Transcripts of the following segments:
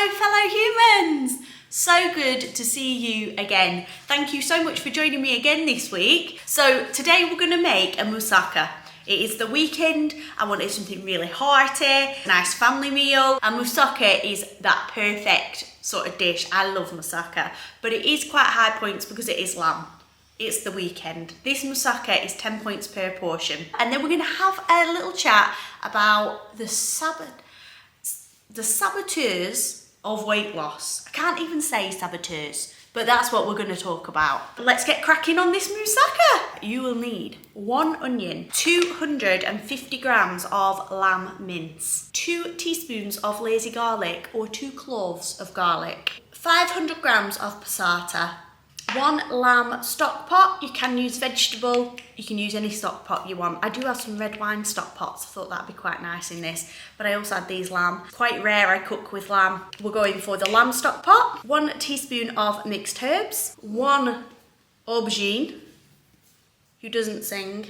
Hello fellow humans! So good to see you again. Thank you so much for joining me again this week. So today we're going to make a moussaka. It is the weekend, I wanted something really hearty, a nice family meal, and moussaka is that perfect sort of dish. I love moussaka, but it is quite high points because it is lamb. It's the weekend. This moussaka is 10 points per portion. And then we're going to have a little chat about the saboteurs of weight loss. I can't even say saboteurs, but that's what we're going to talk about. Let's get cracking on this moussaka. You will need 1 onion, 250 grams of lamb mince, 2 teaspoons of lazy garlic or 2 cloves of garlic, 500 grams of passata, 1 lamb stock pot. You can use vegetable, you can use any stock pot you want. I do have some red wine stock pots, I thought that'd be quite nice in this, but I also had these lamb. Quite rare I cook with lamb. We're going for the lamb stock pot, 1 teaspoon of mixed herbs, 1 aubergine, who doesn't sing,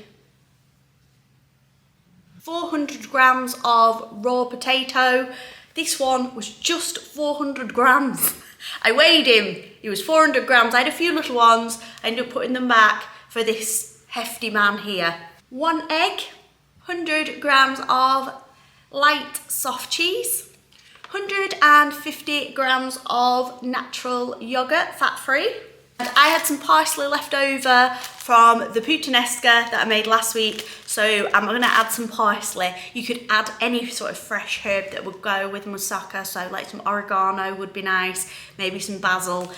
400 grams of raw potato. This one was just 400 grams. I weighed him, he was 400 grams. I had a few little ones, I ended up putting them back for this hefty man here. 1 egg, 100 grams of light soft cheese, 150 grams of natural yogurt, fat-free. And I had some parsley left over from the puttanesca that I made last week, so I'm going to add some parsley. You could add any sort of fresh herb that would go with moussaka, so like some oregano would be nice, maybe some basil,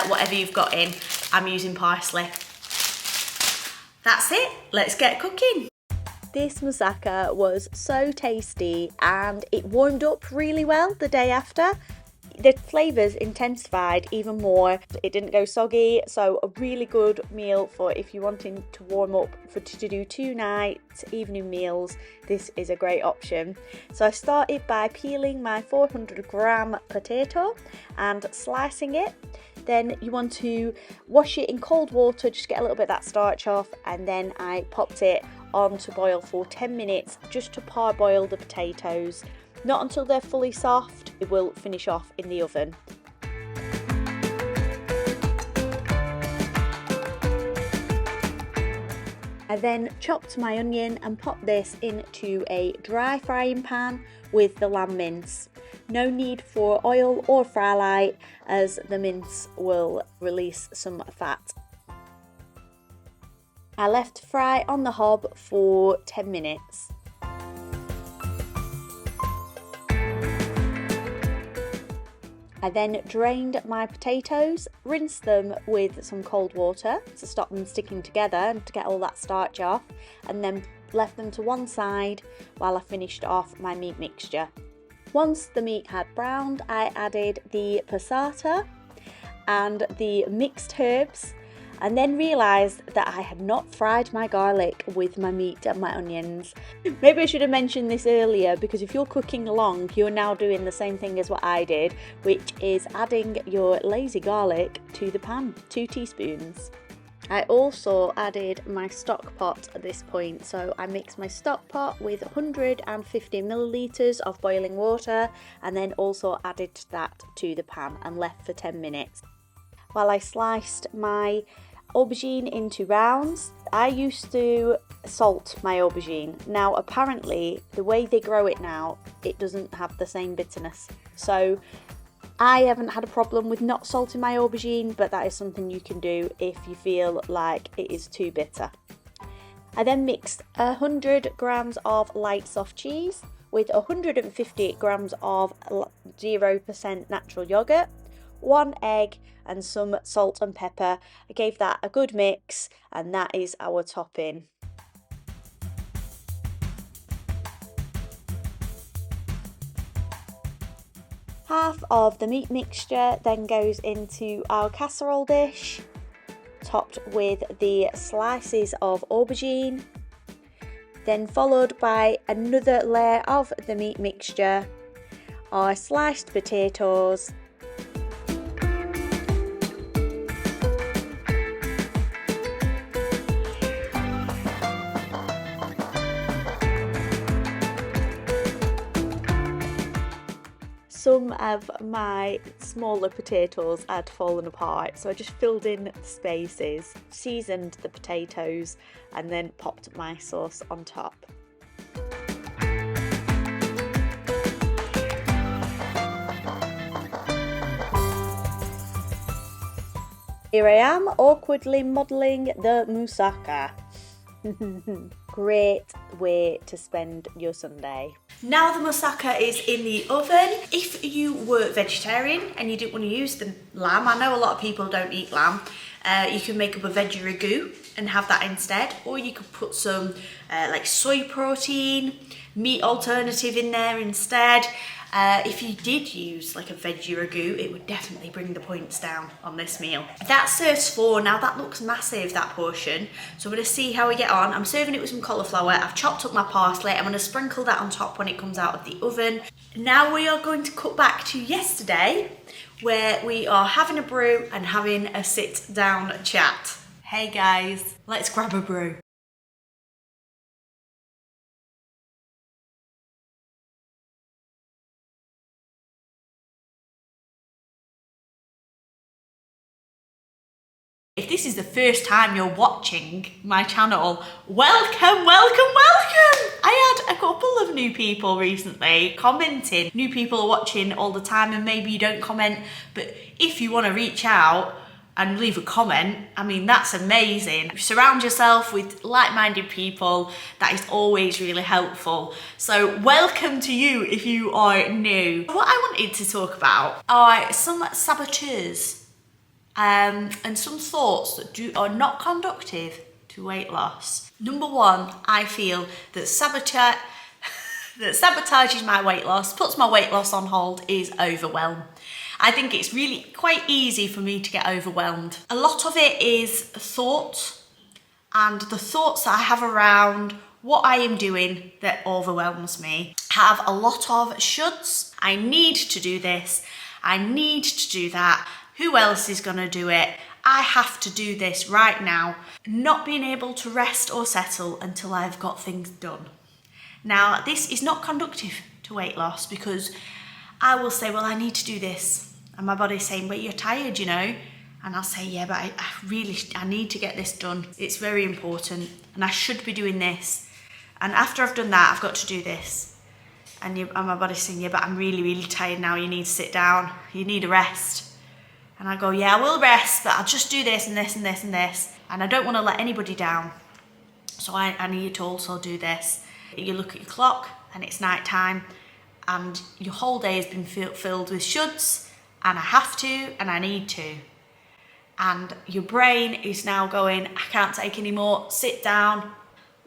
whatever you've got in. I'm using parsley. That's it, let's get cooking. This moussaka was so tasty and it warmed up really well the day after. The flavours intensified even more. It didn't go soggy, so a really good meal for if you're wanting to warm up to do 2 nights evening meals. This is a great option. So I started by peeling my 400 gram potato and slicing it. Then you want to wash it in cold water, just get a little bit of that starch off, and then I popped it on to boil for 10 minutes just to parboil the potatoes. Not until they're fully soft. It will finish off in the oven. I then chopped my onion and popped this into a dry frying pan with the lamb mince. No need for oil or fry light as the mince will release some fat. I left to fry on the hob for 10 minutes. I then drained my potatoes, rinsed them with some cold water to stop them sticking together and to get all that starch off, and then left them to one side while I finished off my meat mixture. Once the meat had browned, I added the passata and the mixed herbs, and then realised that I had not fried my garlic with my meat and my onions. Maybe I should have mentioned this earlier, because if you're cooking along, you're now doing the same thing as what I did, which is adding your lazy garlic to the pan, 2 teaspoons. I also added my stock pot at this point, so I mixed my stock pot with 150 millilitres of boiling water and then also added that to the pan and left for 10 minutes. While I sliced my aubergine into rounds, I used to salt my aubergine. Now apparently the way they grow it now, it doesn't have the same bitterness. So I haven't had a problem with not salting my aubergine, but that is something you can do if you feel like it is too bitter. I then mixed 100 grams of light soft cheese with 150 grams of 0% natural yogurt, 1 egg and some salt and pepper. I gave that a good mix and that is our topping. Half of the meat mixture then goes into our casserole dish, topped with the slices of aubergine, then followed by another layer of the meat mixture, our sliced potatoes, some of my smaller potatoes had fallen apart, so I just filled in the spaces, seasoned the potatoes, and then popped my sauce on top. Here I am, awkwardly modelling the moussaka. Great way to spend your Sunday. Now the moussaka is in the oven. If you were vegetarian and you didn't want to use the lamb, I know a lot of people don't eat lamb, you can make up a veggie ragu and have that instead, or you could put some like soy protein, meat alternative in there instead. If you did use like a veggie ragu, it would definitely bring the points down on this meal. That serves 4. Now that looks massive, that portion. So I'm going to see how we get on. I'm serving it with some cauliflower. I've chopped up my parsley. I'm going to sprinkle that on top when it comes out of the oven. Now we are going to cut back to yesterday, where we are having a brew and having a sit down chat. Hey guys, let's grab a brew. If this is the first time you're watching my channel, welcome, welcome, welcome! I had a couple of new people recently commenting. New people are watching all the time and maybe you don't comment, but if you want to reach out and leave a comment, I mean, that's amazing. Surround yourself with like-minded people. That is always really helpful. So welcome to you if you are new. What I wanted to talk about are some saboteurs. And some thoughts that are not conductive to weight loss. Number 1, I feel that sabotages my weight loss, puts my weight loss on hold, is overwhelm. I think it's really quite easy for me to get overwhelmed. A lot of it is thought, and the thoughts that I have around what I am doing that overwhelms me have a lot of shoulds. I need to do this, I need to do that. Who else is going to do it? I have to do this right now. Not being able to rest or settle until I've got things done. Now, this is not conducive to weight loss, because I will say, well, I need to do this. And my body's saying, well, you're tired, you know. And I'll say, yeah, but I need to get this done. It's very important and I should be doing this. And after I've done that, I've got to do this. And my body's saying, yeah, but I'm really, really tired now. You need to sit down. You need a rest. And I go, yeah, I will rest, but I'll just do this and this and this and this. And I don't want to let anybody down. So I need to also do this. You look at your clock and it's night time and your whole day has been filled with shoulds, and I have to and I need to. And your brain is now going, I can't take any more, sit down.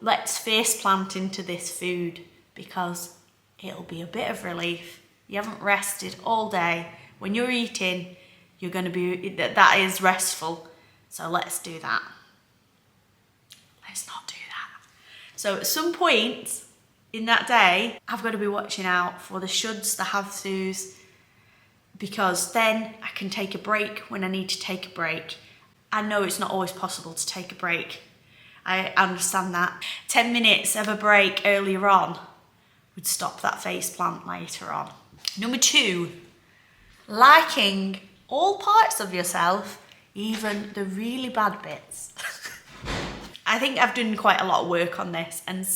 Let's face plant into this food, because it'll be a bit of relief. You haven't rested all day. When you're eating, you're going to be, that is restful. So let's do that. Let's not do that. So at some point in that day, I've got to be watching out for the shoulds, the have-tos, because then I can take a break when I need to take a break. I know it's not always possible to take a break. I understand that. 10 minutes of a break earlier on would stop that face plant later on. Number 2, liking all parts of yourself, even the really bad bits. I think I've done quite a lot of work on this, and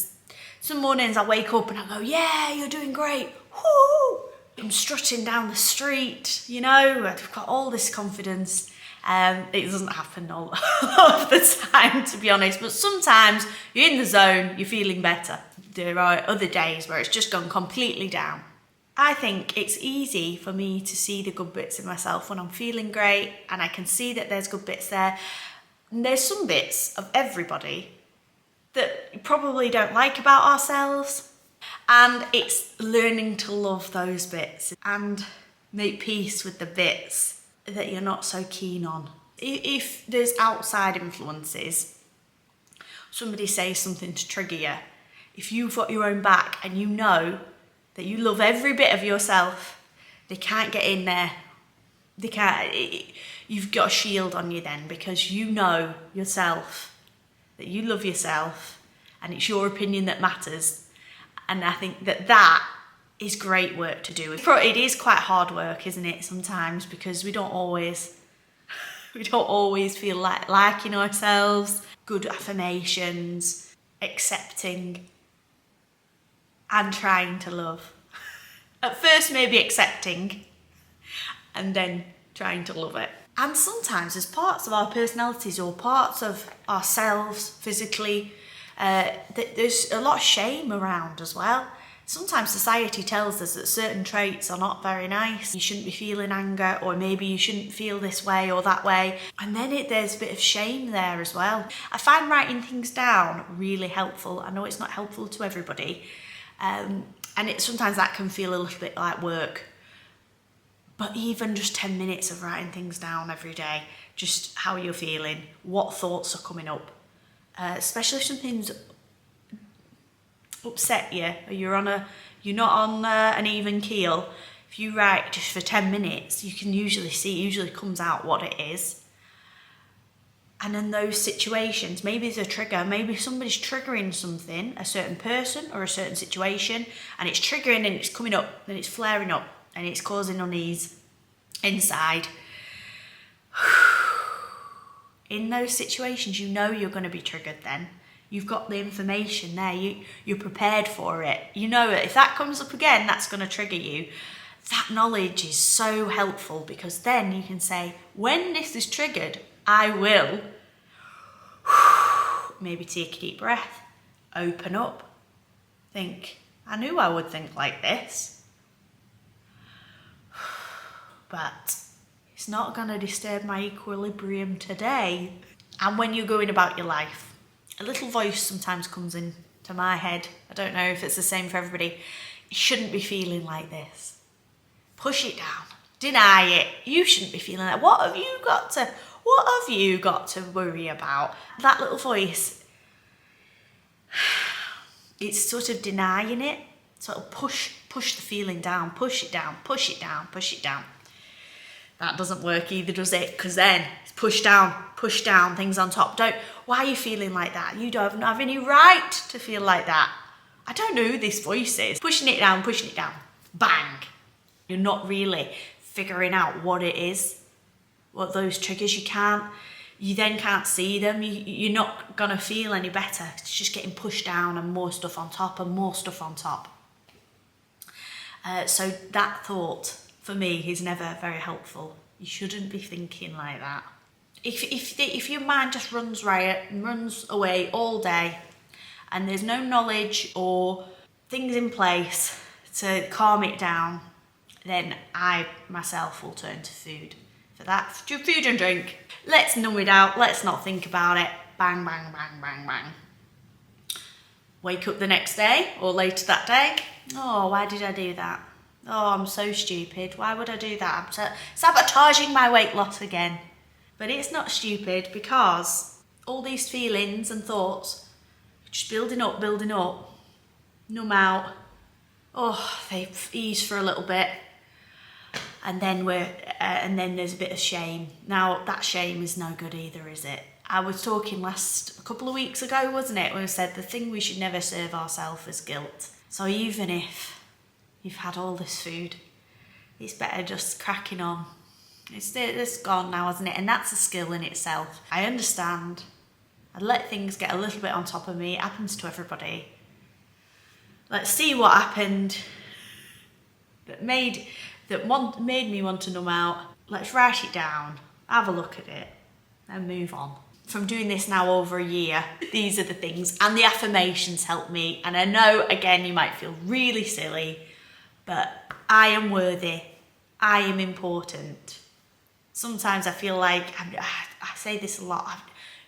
some mornings I wake up and I go, yeah, you're doing great. Woo! I'm strutting down the street, you know, I've got all this confidence. It doesn't happen all of the time, to be honest, but sometimes you're in the zone, you're feeling better. There are other days where it's just gone completely down. I think it's easy for me to see the good bits in myself when I'm feeling great, and I can see that there's good bits there. And there's some bits of everybody that we probably don't like about ourselves, and it's learning to love those bits and make peace with the bits that you're not so keen on. If there's outside influences, somebody says something to trigger you, if you've got your own back and you know that you love every bit of yourself, they can't get in there. They can't. You've got a shield on you then, because you know yourself, that you love yourself, and it's your opinion that matters. And I think that is great work to do. It is quite hard work, isn't it, sometimes, because we don't always feel like liking ourselves. Good affirmations, accepting, and trying to love. At first maybe accepting, and then trying to love it. And sometimes there's parts of our personalities or parts of ourselves physically, there's a lot of shame around as well. Sometimes society tells us that certain traits are not very nice. You shouldn't be feeling anger, or maybe you shouldn't feel this way or that way. And then there's a bit of shame there as well. I find writing things down really helpful. I know it's not helpful to everybody. And sometimes that can feel a little bit like work. But even just 10 minutes of writing things down every day, just how you're feeling, what thoughts are coming up, especially if something's upset you, or you're not on an even keel. If you write just for 10 minutes, you can usually see, it usually comes out what it is. And in those situations, maybe there's a trigger, maybe somebody's triggering something, a certain person or a certain situation, and it's triggering and it's coming up and it's flaring up and it's causing unease inside. In those situations, you know you're going to be triggered then. You've got the information there, you're prepared for it. You know that if that comes up again, that's going to trigger you. That knowledge is so helpful, because then you can say, when this is triggered, I will maybe take a deep breath, open up, think, I knew I would think like this, but it's not going to disturb my equilibrium today. And when you're going about your life, a little voice sometimes comes into my head. I don't know if it's the same for everybody. You shouldn't be feeling like this. Push it down. Deny it. You shouldn't be feeling that. What have you got to worry about? That little voice, it's sort of denying it. Sort of push the feeling down. Push it down. Push it down. Push it down. That doesn't work either, does it? Because then it's push down, things on top. Why are you feeling like that? You don't have any right to feel like that. I don't know who this voice is. Pushing it down, bang. You're not really figuring out what it is, what those triggers. You then can't see them. You're not gonna feel any better. It's just getting pushed down and more stuff on top and more stuff on top. So that thought, for me, is never very helpful. You shouldn't be thinking like that. If your mind just runs riot and runs away all day, and there's no knowledge or things in place to calm it down, then I myself will turn to food for that. Food and drink. Let's numb it out. Let's not think about it. Bang, bang, bang, bang, bang. Wake up the next day or later that day. Oh, why did I do that? Oh, I'm so stupid. Why would I do that? I'm sabotaging my weight loss again. But it's not stupid, because all these feelings and thoughts are just building up, numb out. Oh, they ease for a little bit. And then there's a bit of shame. Now, that shame is no good either, is it? I was talking a couple of weeks ago, wasn't it, when we said the thing we should never serve ourselves is guilt. So even if you've had all this food, it's better just cracking on. It's gone now, hasn't it? And that's a skill in itself. I understand. I let things get a little bit on top of me. It happens to everybody. Let's see what happened that made me want to numb out. Let's write it down, have a look at it, and move on. From doing this now over a year, these are the things, and the affirmations help me. And I know, again, you might feel really silly, but I am worthy. I am important. Sometimes I feel like, I say this a lot,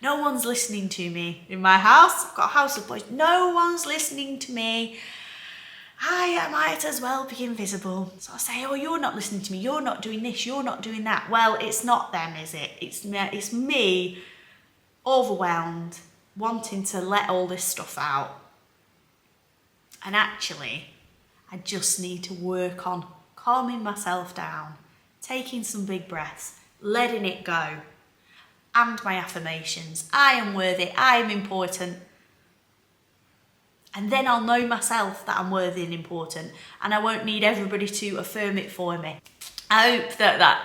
no one's listening to me. In my house, I've got a house of boys, no one's listening to me. I might as well be invisible. So I say, oh, you're not listening to me, you're not doing this, you're not doing that. Well, it's not them, is it? It's me, overwhelmed, wanting to let all this stuff out. And actually, I just need to work on calming myself down, taking some big breaths, letting it go. And my affirmations. I am worthy, I am important. And then I'll know myself that I'm worthy and important, and I won't need everybody to affirm it for me. I hope that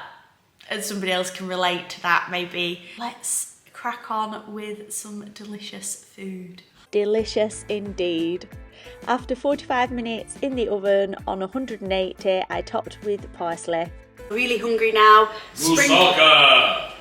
somebody else can relate to that maybe. Let's crack on with some delicious food. Delicious indeed. After 45 minutes in the oven on 180, I topped with parsley. Really hungry now. Moussaka!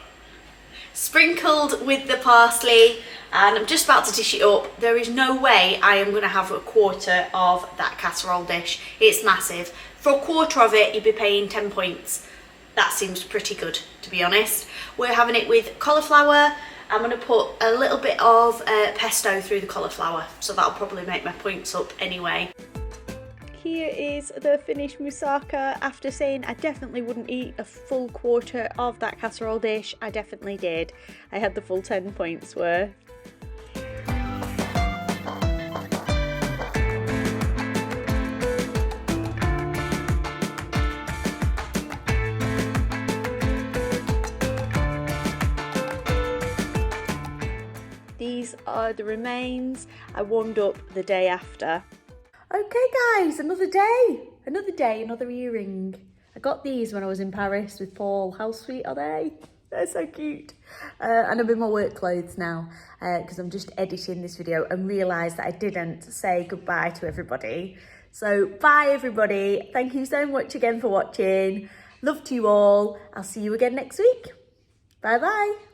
Sprinkled with the parsley, and I'm just about to dish it up. There is no way I am going to have a quarter of that casserole dish. It's massive. For a quarter of it, you'd be paying 10 points. That seems pretty good, to be honest. We're having it with cauliflower. I'm going to put a little bit of pesto through the cauliflower, so that'll probably make my points up anyway. Here is the finished moussaka. After saying I definitely wouldn't eat a full quarter of that casserole dish, I definitely did. I had the full 10 points worth. These are the remains. I warmed up the day after. Okay guys, another day, another earring. I got these when I was in Paris with Paul. How sweet are they? They're so cute. And I'm in my work clothes now because I'm just editing this video and realised that I didn't say goodbye to everybody. So bye everybody. Thank you so much again for watching. Love to you all. I'll see you again next week. Bye bye.